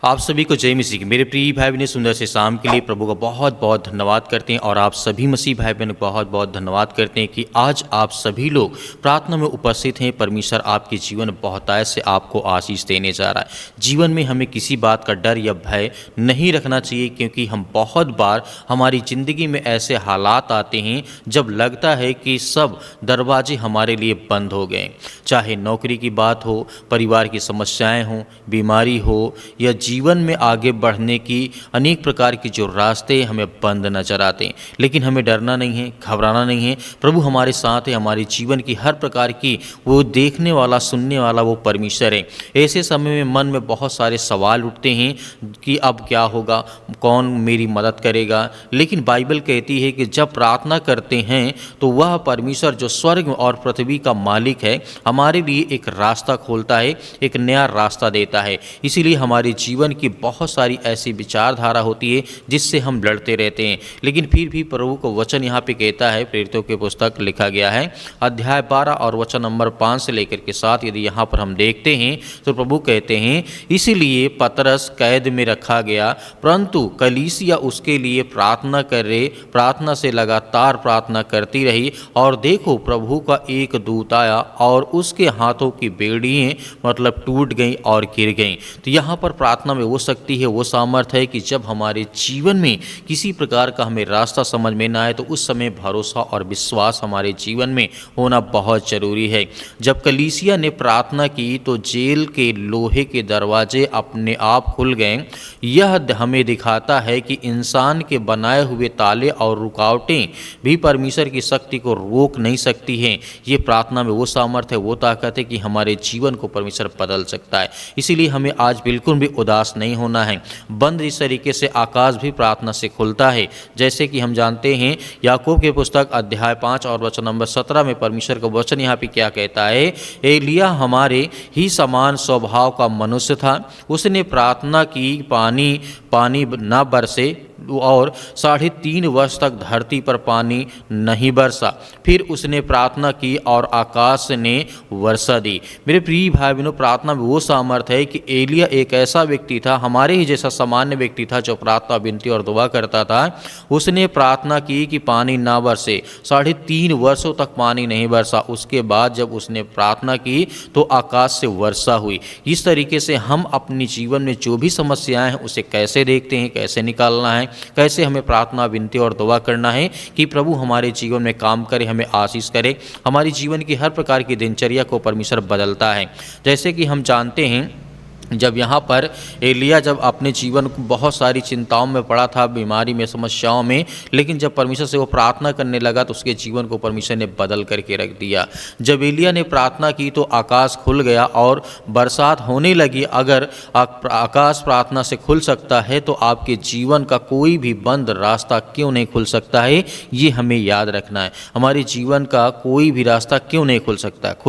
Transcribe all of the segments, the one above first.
आप सभी को जय मसीह की। मेरे प्रिय भाई बहन, सुंदर से शाम के लिए प्रभु का बहुत बहुत धन्यवाद करते हैं। और आप सभी मसीह भाई बहन को बहुत बहुत धन्यवाद करते हैं कि आज आप सभी लोग प्रार्थना में उपस्थित हैं। परमेश्वर आपके जीवन में बहुतायत से आपको आशीष देने जा रहा है। जीवन में हमें किसी बात का डर या भय नहीं रखना चाहिए, क्योंकि हम बहुत बार हमारी ज़िंदगी में ऐसे हालात आते हैं जब लगता है कि सब दरवाजे हमारे लिए बंद हो गए। चाहे नौकरी की बात हो, परिवार की समस्याएं हों, बीमारी हो, या जीवन में आगे बढ़ने की अनेक प्रकार की जो रास्ते हमें बंद नजर आते हैं। लेकिन हमें डरना नहीं है, घबराना नहीं है। प्रभु हमारे साथ है। हमारे जीवन की हर प्रकार की वो देखने वाला, सुनने वाला वो परमेश्वर है। ऐसे समय में मन में बहुत सारे सवाल उठते हैं कि अब क्या होगा, कौन मेरी मदद करेगा। लेकिन बाइबल कहती है कि जब प्रार्थना करते हैं तो वह परमेश्वर जो स्वर्ग और पृथ्वी का मालिक है, हमारे लिए एक रास्ता खोलता है, एक नया रास्ता देता है। इसीलिए हमारे जीवन की बहुत सारी ऐसी विचारधारा होती है जिससे हम लड़ते रहते हैं। लेकिन फिर भी प्रभु को वचन यहाँ पे कहता है, प्रेरितों की पुस्तक लिखा गया है अध्याय 12 और वचन नंबर 5 से लेकर के 7, यदि यहाँ पर हम देखते हैं तो प्रभु कहते हैं, इसीलिए पतरस कैद में रखा गया, परंतु कलीसिया उसके लिए प्रार्थना करे, प्रार्थना से लगातार प्रार्थना करती रही। और देखो, प्रभु का एक दूत आया और उसके हाथों की बेड़ियाँ मतलब टूट गई और गिर गई। तो यहाँ पर प्रार्थना में वो शक्ति है, वो सामर्थ्य है कि जब हमारे जीवन में किसी प्रकार का हमें रास्ता समझ में ना आए तो उस समय भरोसा और विश्वास हमारे जीवन में होना बहुत ज़रूरी है। जब कलीसिया ने प्रार्थना की तो जेल के लोहे के दरवाजे अपने आप खुल गए। यह हमें दिखाता है कि इंसान के बनाए हुए ताले और रुकावटें भी परमेश्वर की शक्ति को रोक नहीं सकती हैं। ये प्रार्थना में वो सामर्थ्य है, वो ताकत है कि हमारे जीवन को परमेश्वर बदल सकता है। इसीलिए हमें आज बिल्कुल भी उदास नहीं होना है। बंद जिस तरीके से आकाश भी प्रार्थना से खुलता है, जैसे कि हम जानते हैं याकूब के पुस्तक अध्याय 5 और वचन नंबर 17 में परमेश्वर का वचन यहाँ पे क्या कहता है, एलिया हमारे ही समान स्वभाव का मनुष्य था। उसने प्रार्थना की पानी न बरसे और 3.5 वर्ष तक धरती पर पानी नहीं बरसा। फिर उसने प्रार्थना की और आकाश ने वर्षा दी। मेरे प्रिय भाई बहनों, प्रार्थना में वो सामर्थ्य है कि एलिया एक ऐसा व्यक्ति था, हमारे ही जैसा सामान्य व्यक्ति था, जो प्रार्थना, विनती और दुआ करता था। उसने प्रार्थना की कि पानी ना बरसे, 3.5 वर्षों तक पानी नहीं बरसा। उसके बाद जब उसने प्रार्थना की तो आकाश से वर्षा हुई। इस तरीके से हम अपने जीवन में जो भी समस्याएं हैं उसे कैसे देखते हैं, कैसे निकालना है, कैसे हमें प्रार्थना, विनती और दुआ करना है कि प्रभु हमारे जीवन में काम करे, हमें आशीष करे। हमारी जीवन की हर प्रकार की दिनचर्या को परमेश्वर बदलता है। जैसे कि हम जानते हैं, जब यहाँ पर एलिया जब अपने जीवन को बहुत सारी चिंताओं में पड़ा था, बीमारी में, समस्याओं में, लेकिन जब परमेश्वर से वो प्रार्थना करने लगा तो उसके जीवन को परमेश्वर ने बदल करके रख दिया। जब एलिया ने प्रार्थना की तो आकाश खुल गया और बरसात होने लगी। अगर आकाश प्रार्थना से खुल सकता है तो आपके जीवन का कोई भी बंद रास्ता क्यों नहीं खुल सकता है, ये हमें याद रखना है। हमारे जीवन का कोई भी रास्ता क्यों नहीं खुल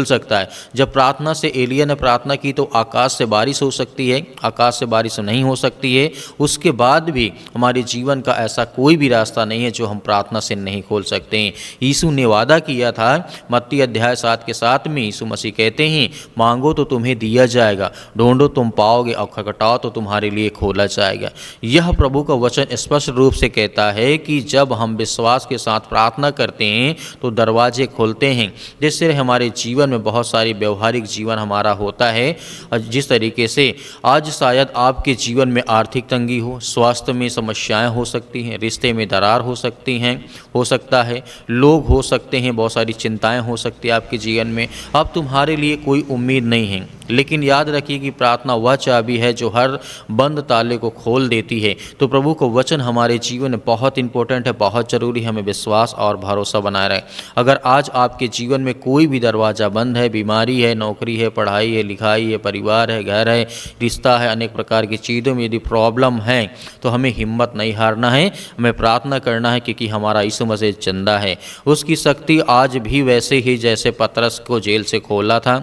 सकता है। जब प्रार्थना से एलिया ने प्रार्थना की तो आकाश से बारिश हो सकती है, आकाश से बारिश नहीं हो सकती है। उसके बाद भी हमारे जीवन का ऐसा कोई भी रास्ता नहीं है जो हम प्रार्थना से नहीं खोल सकते हैं। यीशु ने वादा किया था, मत्ती अध्याय 7 के 7 में यीशु मसीह कहते हैं, मांगो तो तुम्हें दिया जाएगा, ढूंढो तुम पाओगे, और खटखटाओ तो तुम्हारे लिए खोला जाएगा। यह प्रभु का वचन स्पष्ट रूप से कहता है कि जब हम विश्वास के साथ प्रार्थना करते हैं तो दरवाजे खुलते हैं, जिससे हमारे जीवन में बहुत सारी व्यवहारिक जीवन हमारा होता है। जिस तरीके से आज शायद आपके जीवन में आर्थिक तंगी हो, स्वास्थ्य में समस्याएं हो सकती हैं, रिश्ते में दरार हो सकता है, लोग हो सकते हैं, बहुत सारी चिंताएं हो सकती है आपके जीवन में। अब तुम्हारे लिए कोई उम्मीद नहीं है, लेकिन याद रखिए कि प्रार्थना वह चाबी है जो हर बंद ताले को खोल देती है। तो प्रभु को वचन हमारे जीवन में बहुत इंपॉर्टेंट है, बहुत ज़रूरी है। हमें विश्वास और भरोसा बनाए रहे। अगर आज आपके जीवन में कोई भी दरवाज़ा बंद है, बीमारी है, नौकरी है, पढ़ाई है, लिखाई है, परिवार है, घर है, रिश्ता है, अनेक प्रकार की चीज़ों में यदि प्रॉब्लम है तो हमें हिम्मत नहीं हारना है। हमें प्रार्थना करना है, क्योंकि हमारा यीशु मसीह जिंदा है। उसकी शक्ति आज भी वैसे ही जैसे पतरस को जेल से खोला था,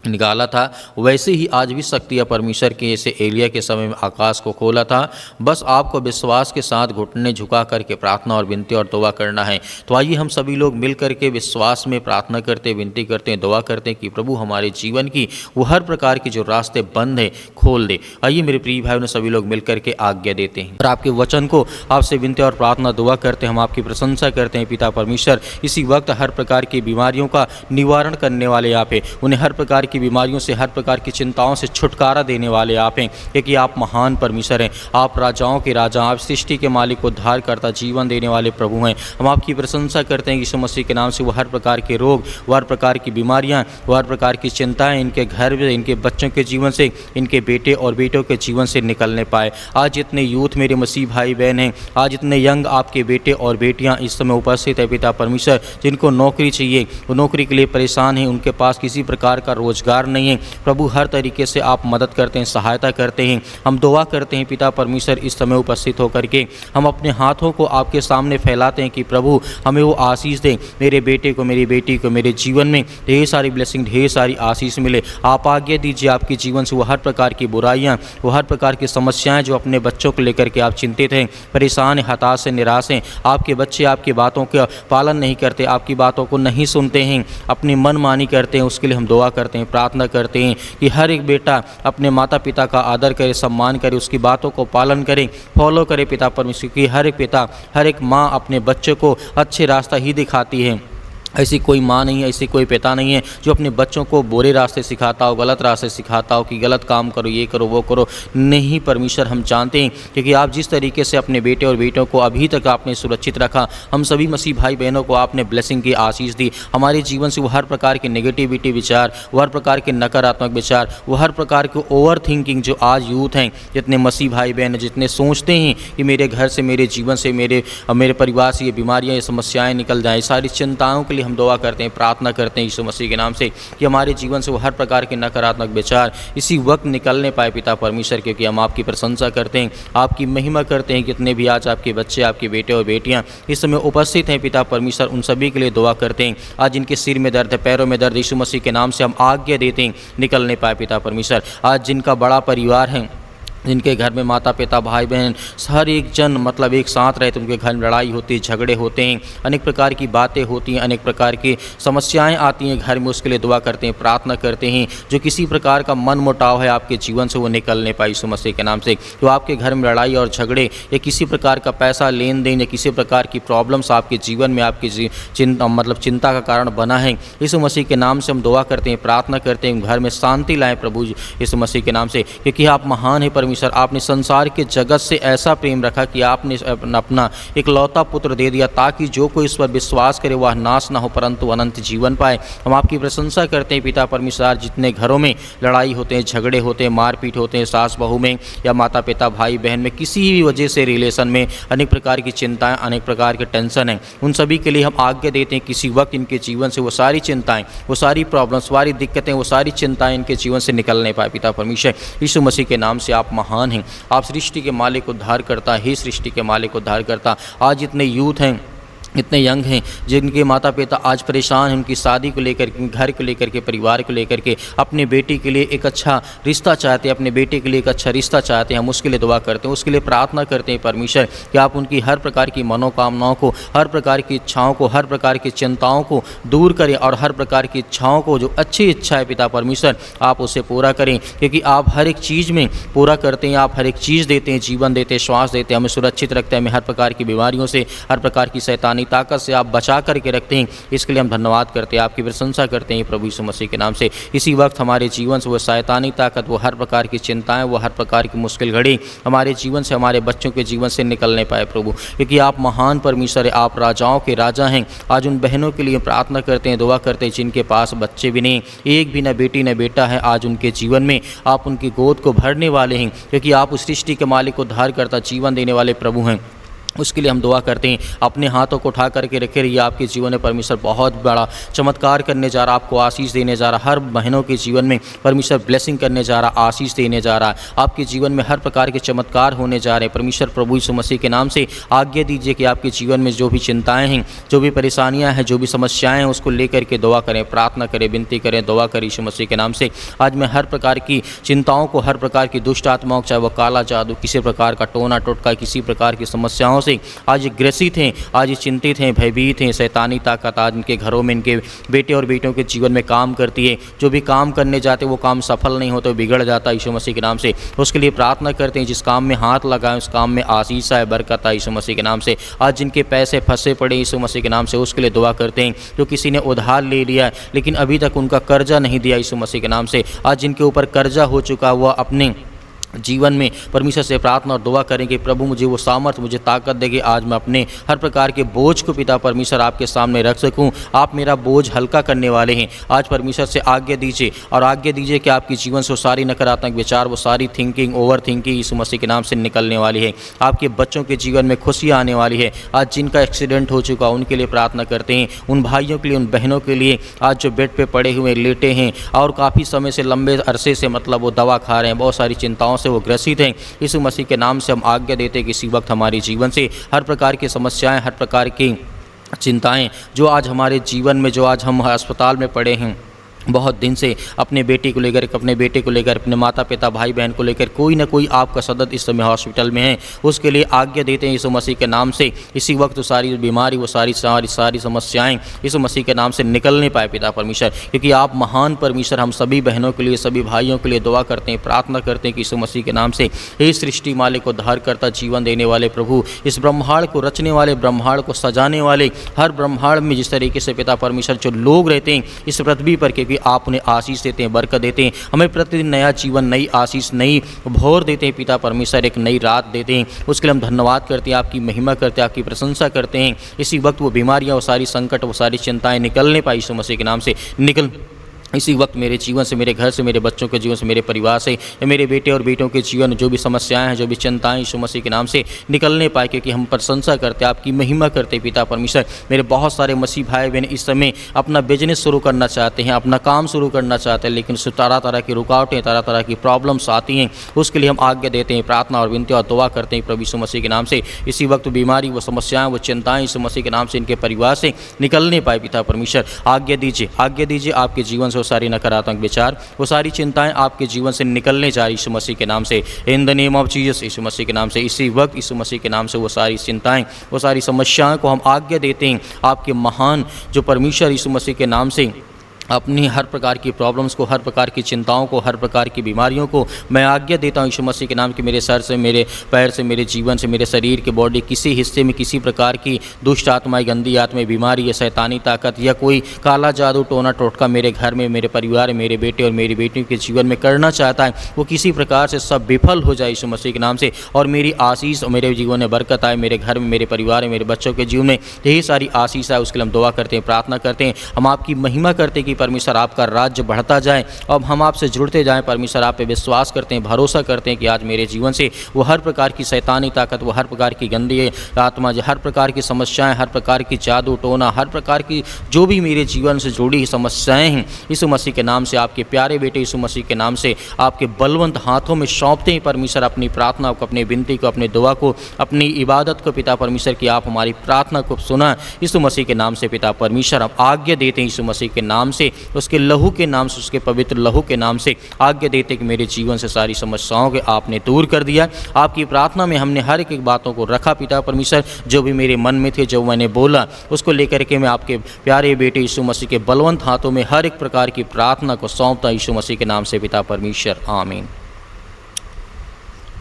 निकाला था, वैसे ही आज भी शक्ति या परमेश्वर के ऐसे एलिया के समय में आकाश को खोला था। बस आपको विश्वास के साथ घुटने झुका करके प्रार्थना और विनती और दुआ करना है। तो आइए हम सभी लोग मिल करके विश्वास में प्रार्थना करते, विनती करते हैं, दुआ करते हैं कि प्रभु हमारे जीवन की वो हर प्रकार के जो रास्ते बंद हैं खोल दे। आइए मेरे प्रिय भाई, सभी लोग मिल करके आज्ञा देते हैं और आपके वचन को आपसे विनती और प्रार्थना दुआ करते हैं। हम आपकी प्रशंसा करते हैं पिता परमेश्वर। इसी वक्त हर प्रकार की बीमारियों का निवारण करने वाले आप हैं, उन्हें हर प्रकार की बीमारियों से, हर प्रकार की चिंताओं से छुटकारा देने वाले आप हैं, क्योंकि आप महान परमेश्वर हैं। आप राजाओं के राजा, आप सृष्टि के मालिक, उद्धारकर्ता, जीवन देने वाले प्रभु हैं। हम आपकी प्रशंसा करते हैं कि यीशु मसीह के नाम से वो हर प्रकार के रोग, वो हर प्रकार की बीमारियां, वो हर प्रकार की चिंताएं इनके घर में, इनके बच्चों के जीवन से, इनके बेटे और बेटों के जीवन से निकलने पाए। आज इतने यूथ मेरे मसीह भाई बहन हैं, आज इतने यंग आपके बेटे और बेटियां इस समय उपस्थित है पिता परमेश्वर, जिनको नौकरी चाहिए, वो नौकरी के लिए परेशान हैं, उनके पास किसी प्रकार का रोजगार नहीं है। प्रभु हर तरीके से आप मदद करते हैं, सहायता करते हैं। हम दुआ करते हैं पिता परमेश्वर, इस समय उपस्थित होकर के हम अपने हाथों को आपके सामने फैलाते हैं कि प्रभु हमें वो आशीष दें, मेरे बेटे को, मेरी बेटी को, मेरे जीवन में ढेर सारी ब्लेसिंग, ढेर सारी आशीष मिले। आप आज्ञा दीजिए आपके जीवन से वो हर प्रकार की बुराइयां, वो हर प्रकार की समस्याएं जो अपने बच्चों को लेकर के आप चिंतित हैं, परेशान हैं, हताश हैं, निराश हैं, आपके बच्चे आपकी बातों का पालन नहीं करते, आपकी बातों को नहीं सुनते हैं, अपनी मनमानी करते हैं, उसके लिए हम दुआ करते हैं, प्रार्थना करते हैं कि हर एक बेटा अपने माता पिता का आदर करे, सम्मान करे, उसकी बातों को पालन करे, फॉलो करे पिता परमेश्वर की। हर एक पिता, हर एक माँ अपने बच्चे को अच्छे रास्ता ही दिखाती है। ऐसी कोई माँ नहीं है, ऐसी कोई पिता नहीं है जो अपने बच्चों को बुरे रास्ते सिखाता हो, गलत रास्ते सिखाता हो कि गलत काम करो, ये करो, वो करो। नहीं परमेश्वर, हम जानते हैं क्योंकि आप जिस तरीके से अपने बेटे और बेटों को अभी तक आपने सुरक्षित रखा, हम सभी मसीह भाई बहनों को आपने ब्लेसिंग की आशीष दी। हमारे जीवन से वो हर प्रकार के नेगेटिविटी विचार, वो हर प्रकार के नकारात्मक विचार, वो हर प्रकार के ओवर थिंकिंग जो आज यूथ हैं, जितने मसीह भाई बहन जितने सोचते हैं कि मेरे घर से, मेरे जीवन से, मेरे परिवार से ये बीमारियाँ, ये समस्याएँ निकल जाएँ, सारी चिंताओं के लिए हम दुआ करते हैं, प्रार्थना करते हैं यीशु मसीह के नाम से कि हमारे जीवन से वो हर प्रकार के नकारात्मक विचार इसी वक्त निकलने पाए पिता परमेश्वर, क्योंकि हम आपकी प्रशंसा करते हैं, आपकी महिमा करते हैं। कितने भी आज आपके बच्चे, आपके बेटे और बेटियां इस समय उपस्थित हैं पिता परमेश्वर, उन सभी के लिए दुआ करते हैं। आज जिनके सिर में दर्द है, पैरों में दर्द, यीशु मसीह के नाम से हम आज्ञा देते हैं निकलने पाए पिता परमेश्वर। आज जिनका बड़ा परिवार है, जिनके घर में माता पिता भाई बहन हर एक जन मतलब एक साथ रहते, उनके घर में लड़ाई होती है, झगड़े होते हैं, अनेक प्रकार की बातें होती हैं, अनेक प्रकार की समस्याएं आती हैं घर में, उसके लिए दुआ करते हैं, प्रार्थना करते हैं। जो किसी प्रकार का मन मुटाव है आपके जीवन से वो निकलने पाए यीशु मसीह के नाम से। तो आपके घर में लड़ाई और झगड़े या किसी प्रकार का पैसा लेन देन या किसी प्रकार की प्रॉब्लम्स आपके जीवन में आपकी चिंता का कारण बना है, यीशु मसीह के नाम से हम दुआ करते हैं, प्रार्थना करते हैं, घर में शांति लाएं प्रभु यीशु मसीह के नाम से, क्योंकि आप महान है परमेश्वर। आपने संसार के जगत से ऐसा प्रेम रखा कि आपने अपना इकलौता पुत्र दे दिया, ताकि जो कोई इस पर विश्वास करे वह नाश ना हो परंतु अनंत जीवन पाए। हम आपकी प्रशंसा करते हैं पिता परमेश्वर। जितने घरों में लड़ाई होते हैं, झगड़े होते हैं, मारपीट होते हैं, सास बहू में या माता पिता भाई बहन में, किसी भी वजह से रिलेशन में अनेक प्रकार की चिंताएं, अनेक प्रकार के टेंशन हैं, उन सभी के लिए हम आज्ञा देते हैं किसी वक्त इनके जीवन से वो सारी चिंताएं, वो सारी प्रॉब्लम्स, सारी दिक्कतें, वो सारी चिंताएं इनके जीवन से निकलने पाए पिता परमेश्वर। यीशु मसीह के नाम से आप महान हैं, आप सृष्टि के मालिक उद्धार करता, ही सृष्टि के मालिक उद्धार करता। आज इतने यूथ हैं, इतने यंग हैं जिनके माता पिता आज परेशान हैं, उनकी शादी को लेकर के, घर को लेकर के, परिवार को लेकर के, अपने बेटी के लिए एक अच्छा रिश्ता चाहते हैं, अपने बेटे के लिए एक अच्छा रिश्ता चाहते हैं। हम उसके लिए दुआ करते हैं, उसके लिए प्रार्थना करते हैं परमेश्वर कि आप उनकी हर प्रकार की मनोकामनाओं को, हर प्रकार की इच्छाओं को, हर प्रकार की चिंताओं को दूर करें और हर प्रकार की इच्छाओं को, जो अच्छी इच्छा है पिता परमेश्वर, आप उसे पूरा करें, क्योंकि आप हर एक चीज़ में पूरा करते हैं, आप हर एक चीज़ देते हैं, जीवन देते हैं, श्वास देते हैं, हमें सुरक्षित रखते हैं, हमें हर प्रकार की बीमारियों से, हर प्रकार की शैतानी ताकत से आप बचा करके रखते हैं। इसके लिए हम धन्यवाद करते हैं, आपकी प्रशंसा करते हैं प्रभु यीशु मसीह के नाम से। इसी वक्त हमारे जीवन से वो शैतानी ताकत, वो हर प्रकार की चिंताएं, वो हर प्रकार की मुश्किल घड़ी हमारे जीवन से, हमारे बच्चों के जीवन से निकलने पाए प्रभु, क्योंकि आप महान परमेश्वर है, आप राजाओं के राजा हैं। आज उन बहनों के लिए प्रार्थना करते हैं, दुआ करते हैं जिनके पास बच्चे भी नहीं, एक भी न बेटी न बेटा है। आज उनके जीवन में आप उनकी गोद को भरने वाले हैं, क्योंकि आप उस सृष्टि के मालिक, उद्धार करता, जीवन देने वाले प्रभु हैं। उसके लिए हम दुआ करते हैं। अपने हाथों को उठा करके रखे रहिए। आपके जीवन में परमेश्वर बहुत बड़ा चमत्कार करने जा रहा, आपको आशीष देने जा रहा। हर बहनों के जीवन में परमेश्वर ब्लेसिंग करने जा रहा, आशीष देने जा रहा। आपके जीवन में हर प्रकार के चमत्कार होने जा रहे हैं। परमेश्वर प्रभु यीशु मसीह के नाम से आज्ञा दीजिए कि आपके जीवन में जो भी चिंताएँ हैं, जो भी परेशानियाँ हैं, जो भी समस्याएँ हैं, उसको लेकर के दुआ करें, प्रार्थना करें, विनती करें, दुआ करें यीशु मसीह के नाम से। आज मैं हर प्रकार की चिंताओं को, हर प्रकार की दुष्ट आत्माओं, चाहे वो काला जादू, किसी प्रकार का टोना टोटका, किसी प्रकार की समस्याओं से आज ग्रसित हैं, आज चिंतित हैं, भयभीत हैं। शैतानी ताकत आज इनके घरों में, इनके बेटे और बेटियों के जीवन में काम करती है। जो भी काम करने जाते वो काम सफल नहीं होते, बिगड़ जाता है यीशु मसीह के नाम से। उसके लिए प्रार्थना करते हैं, जिस काम में हाथ लगाएं उस काम में आशीष आए, बरकत आए यीशु मसीह के नाम से। आज जिनके पैसे फंसे पड़े यीशु मसीह के नाम से, उसके लिए दुआ करते हैं। जो किसी ने उधार ले लिया है लेकिन अभी तक उनका कर्जा नहीं दिया यीशु मसीह के नाम से, आज जिनके ऊपर कर्जा हो चुका हुआ, अपने जीवन में परमेश्वर से प्रार्थना और दुआ करें कि प्रभु मुझे वो सामर्थ्य, मुझे ताकत देगी, आज मैं अपने हर प्रकार के बोझ को पिता परमेश्वर आपके सामने रख सकूं। आप मेरा बोझ हल्का करने वाले हैं। आज परमेश्वर से आज्ञा दीजिए और आज्ञा दीजिए कि आपके जीवन से वो सारी नकारात्मक विचार, वो सारी थिंकिंग, ओवर थिंकिंग यीशु मसीह के नाम से निकलने वाली है। आपके बच्चों के जीवन में खुशियाँ आने वाली है। आज जिनका एक्सीडेंट हो चुका उनके लिए प्रार्थना करते हैं, उन भाइयों के लिए, उन बहनों के लिए आज जो बेड पे पड़े हुए लेटे हैं और काफ़ी समय से, लंबे अरसे से मतलब वो दवा खा रहे हैं, बहुत सारी चिंताओं से वो ग्रसित हैं। यीशु मसीह के नाम से हम आज्ञा देते हैं कि इसी वक्त हमारे जीवन से हर प्रकार की समस्याएं, हर प्रकार की चिंताएं जो आज हमारे जीवन में, जो आज हम अस्पताल में पड़े हैं, बहुत दिन से अपने बेटी को लेकर, अपने बेटे को लेकर, अपने माता पिता, भाई बहन को लेकर कोई ना कोई आपका सदस्य इस समय हॉस्पिटल में है, उसके लिए आज्ञा देते हैं यीशु मसीह के नाम से। इसी वक्त वो सारी बीमारी, वो सारी समस्याएं यीशु मसीह के नाम से निकल नहीं पाए पिता परमेश्वर, क्योंकि आप महान परमेश्वर। हम सभी बहनों के लिए, सभी भाइयों के लिए दुआ करते हैं, प्रार्थना करते हैं कि यीशु मसीह के नाम से हे सृष्टि मालिक को धार करता, जीवन देने वाले प्रभु, इस ब्रह्मांड को रचने वाले, ब्रह्मांड को सजाने वाले, हर ब्रह्मांड में जिस तरीके से पिता परमेश्वर जो लोग रहते हैं इस पृथ्वी पर, क्योंकि आप उन्हें आशीष देते हैं, बरकत देते हैं, हमें प्रतिदिन नया जीवन, नई आशीष, नई भोर देते हैं पिता परमेश्वर, एक नई रात देते हैं। उसके लिए हम धन्यवाद करते हैं, आपकी महिमा करते हैं, आपकी प्रशंसा करते हैं। इसी वक्त वो बीमारियां, वो सारी संकट, वो सारी चिंताएं निकल नहीं पाई यीशु मसीह के नाम से निकल। इसी वक्त मेरे जीवन से, मेरे घर से, मेरे बच्चों के जीवन से, मेरे परिवार से, मेरे बेटे और बेटों के जीवन जो भी समस्याएं हैं, जो भी चिंताएं यीशु मसीह के नाम से निकलने पाए, क्योंकि हम प्रशंसा करते हैं, आपकी महिमा करते हैं पिता परमेश्वर। मेरे बहुत सारे मसीह भाई बहन इस समय अपना बिजनेस शुरू करना चाहते हैं, अपना काम शुरू करना चाहते हैं, लेकिन तरह तरह की रुकावटें, तरह तरह की प्रॉब्लम्स आती हैं। उसके लिए हम आज्ञा देते हैं, प्रार्थना और विनती और दुआ करते हैं प्रभु यीशु मसीह के नाम से। इसी वक्त बीमारी, वो समस्याएं, वो चिंताएं यीशु मसीह के नाम से इनके परिवार से निकलने पाए पिता परमेश्वर। आज्ञा दीजिए, आज्ञा दीजिए, आपके जीवन से वो सारी नकारात्मक विचार, वो सारी चिंताएं आपके जीवन से निकलने जा रही यीशु मसीह के नाम से, in the name of Jesus यीशु मसीह के नाम से। इसी वक्त यीशु मसीह के नाम से वो सारी चिंताएं, वो सारी समस्याओं को हम आज्ञा देते हैं आपके महान जो परमेश्वर यीशु मसीह के नाम से अपनी हर प्रकार की प्रॉब्लम्स को, हर प्रकार की चिंताओं को, हर प्रकार की बीमारियों को मैं आज्ञा देता हूँ यीशु मसीह के नाम कि मेरे सर से, मेरे पैर से, मेरे जीवन से, मेरे शरीर के बॉडी किसी हिस्से में किसी प्रकार की दुष्ट आत्माएं, गंदी आत्माएं, बीमारी या शैतानी ताकत या कोई काला जादू, टोना टोटका मेरे घर में, मेरे परिवार, मेरे बेटे और मेरी बेटियों के जीवन में करना चाहता है, वो किसी प्रकार से सब विफल हो जाए यीशु मसीह के नाम से। और मेरी आशीष और मेरे जीवन में बरकत आए, मेरे घर में, मेरे परिवार में, मेरे बच्चों के जीवन में यही सारी आशीष आए। उसके लिए हम दुआ करते हैं, प्रार्थना करते हैं, हम आपकी महिमा करते हैं कि परमेश्वर आपका राज्य बढ़ता जाए। अब हम आपसे जुड़ते जाएं परमेश्वर, आप पे विश्वास करते हैं, भरोसा करते हैं कि आज मेरे जीवन से वो हर प्रकार की शैतानी ताकत, वो हर प्रकार की गंदी आत्मा, हर प्रकार की समस्याएं, हर प्रकार की जादू टोना, हर प्रकार की जो भी मेरे जीवन से जुड़ी समस्याएं हैं यीशु मसीह के नाम से, आपके प्यारे बेटे यीशु मसीह के नाम से आपके बलवंत हाथों में सौंपते हैं परमेश्वर। अपनी प्रार्थना को, अपनी विनती को, अपनी दुआ को, अपनी इबादत को पिता परमेश्वर की आप हमारी प्रार्थना को सुना यीशु मसीह के नाम से पिता परमेश्वर। हम आज्ञा देते हैं यीशु मसीह के नाम से, उसके लहू के नाम से, उसके पवित्र लहू के नाम से आज्ञा देते कि मेरे जीवन से सारी समस्याओं के आपने दूर कर दिया। आपकी प्रार्थना में हमने हर एक बातों को रखा पिता परमेश्वर, जो भी मेरे मन में थे, जो मैंने बोला उसको लेकर के मैं आपके प्यारे बेटे यीशु मसीह के बलवंत हाथों में हर एक प्रकार की प्रार्थना को सौंपता यीशु मसीह के नाम से पिता परमेश्वर, आमीन।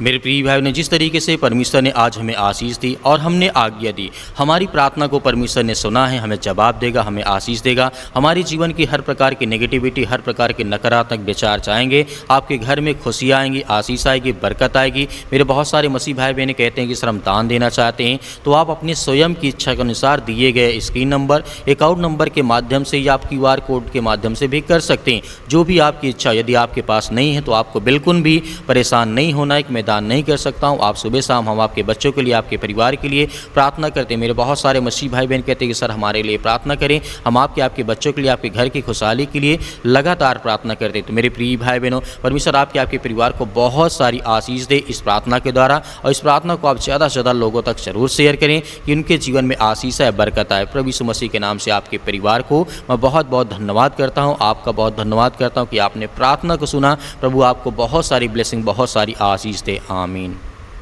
मेरे प्रिय भाई ने जिस तरीके से परमेश्वर ने आज हमें आशीष दी और हमने आज्ञा दी, हमारी प्रार्थना को परमेश्वर ने सुना है, हमें जवाब देगा, हमें आशीष देगा। हमारी जीवन की हर प्रकार की नेगेटिविटी, हर प्रकार के नकारात्मक विचार जाएंगे, आपके घर में खुशियाँ आएंगी, आशीष आएगी, बरकत आएगी। मेरे बहुत सारे मसीह भाई बहन कहते हैं कि सर हम दान देना चाहते हैं, तो आप अपने स्वयं की इच्छा के अनुसार दिए गए स्क्रीन नंबर, अकाउंट नंबर के माध्यम से या आप QR कोड के माध्यम से भी कर सकते हैं। जो भी आपकी इच्छा, यदि आपके पास नहीं है तो आपको बिल्कुल भी परेशान नहीं होना है कि मैं दान नहीं कर सकता हूँ, आप सुबह शाम हम आपके बच्चों के लिए, आपके परिवार के लिए प्रार्थना करते हैं। मेरे बहुत सारे मसीह भाई बहन कहते हैं कि सर हमारे लिए प्रार्थना करें, हम आपके बच्चों के लिए, आपके घर की खुशहाली के लिए लगातार प्रार्थना करते हैं। तो मेरे प्रिय भाई बहनों, परमेश्वर आपके परिवार को बहुत सारी आशीष दे इस प्रार्थना के द्वारा, और इस प्रार्थना को आप ज़्यादा से ज़्यादा लोगों तक जरूर शेयर करें कि उनके जीवन में आशीष है, बरकत आए। प्रभु यीशु मसीह के नाम से आपके परिवार को मैं बहुत बहुत धन्यवाद करता हूँ, आपका बहुत धन्यवाद करता हूँ कि आपने प्रार्थना को सुना। प्रभु आपको बहुत सारी ब्लेसिंग, बहुत सारी आशीष दे। आमीन।